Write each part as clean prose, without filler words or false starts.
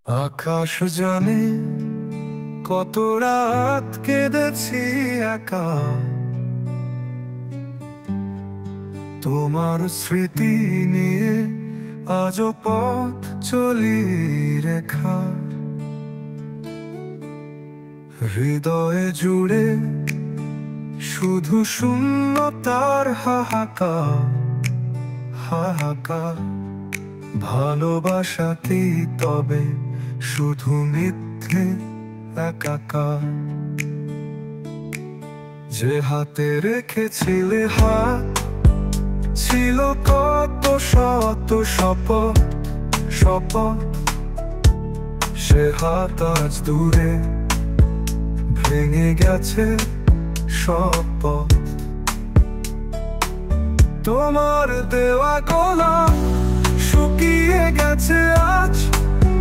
আকাশ জানে কত রাত কেঁদেছি একা, তোমার স্মৃতি নিয়ে আজও পথ চলি রেখা। হৃদয়ে জুড়ে শুধু শূন্যতার হাহাকার হাহাকার। ভালোবাসাতেই তবে শুধু মিথ্যে একাকার। যে হাতে রেখেছিলে হাত ছিল কত শত শপথ শপথ, সে হাত আজ দূরে ভেঙে গেছে সব পথ। তোমার দেওয়া গোলাপ শুকিয়ে গেছে আজ,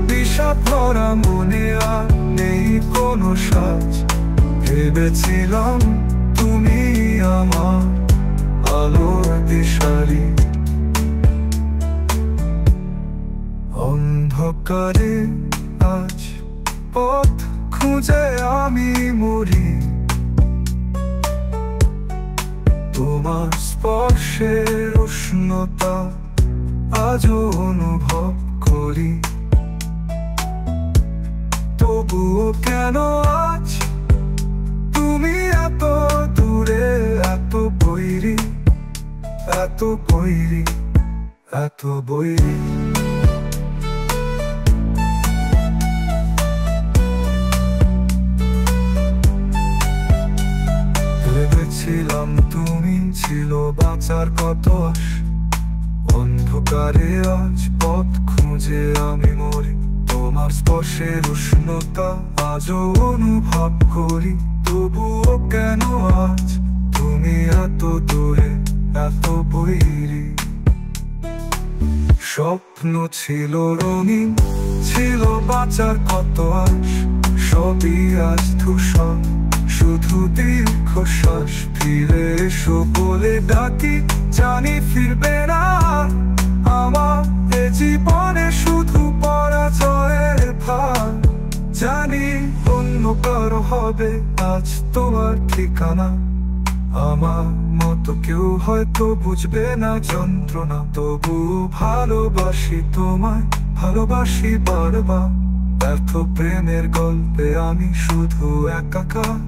বিষাদ ভরা মনে আর নেই কোনো সাজ। ভেবেছিলাম তুমি আমার আলোর দিশারি, অন্ধকারে আজ পথ খুঁজে আমি মরি। তোমার স্পর্শের উষ্ণতা আজও অনুভব করি। তবুও কেন আজ তুমি এত দূরে, এত বৈরী, এত বৈরী, এত বৈরী। ভেবেছিলাম তুমি ছিল বাঁচার কত আশ, অন্ধকারে আজ পথ খুঁজে আমি মরি। তোমার স্পর্শের উষ্ণতা আজও অনুভব করি। তবুও কেন আজ তুমি এত দূরে, এত বৈরী। স্বপ্ন ছিল রঙিন, ছিল বাঁচার কত আশ, সবই আজ ধূসর, শুধু দীর্ঘশ্বাস। ফিরে এসো বলে ডাকি, জানি ফিরবে না আমার এ জীবনে, শুধু পরাজয়ের ভার। জানি অন্য কারো হবে আজ তোমার ঠিকানা, আমার মতো কেউ হয়তো বুঝবে না যন্ত্রণা। তবু ভালোবাসি তোমায়, ভালোবাসি বারবার। ব্যর্থ প্রেমের গল্পে আমি শুধু একাকার।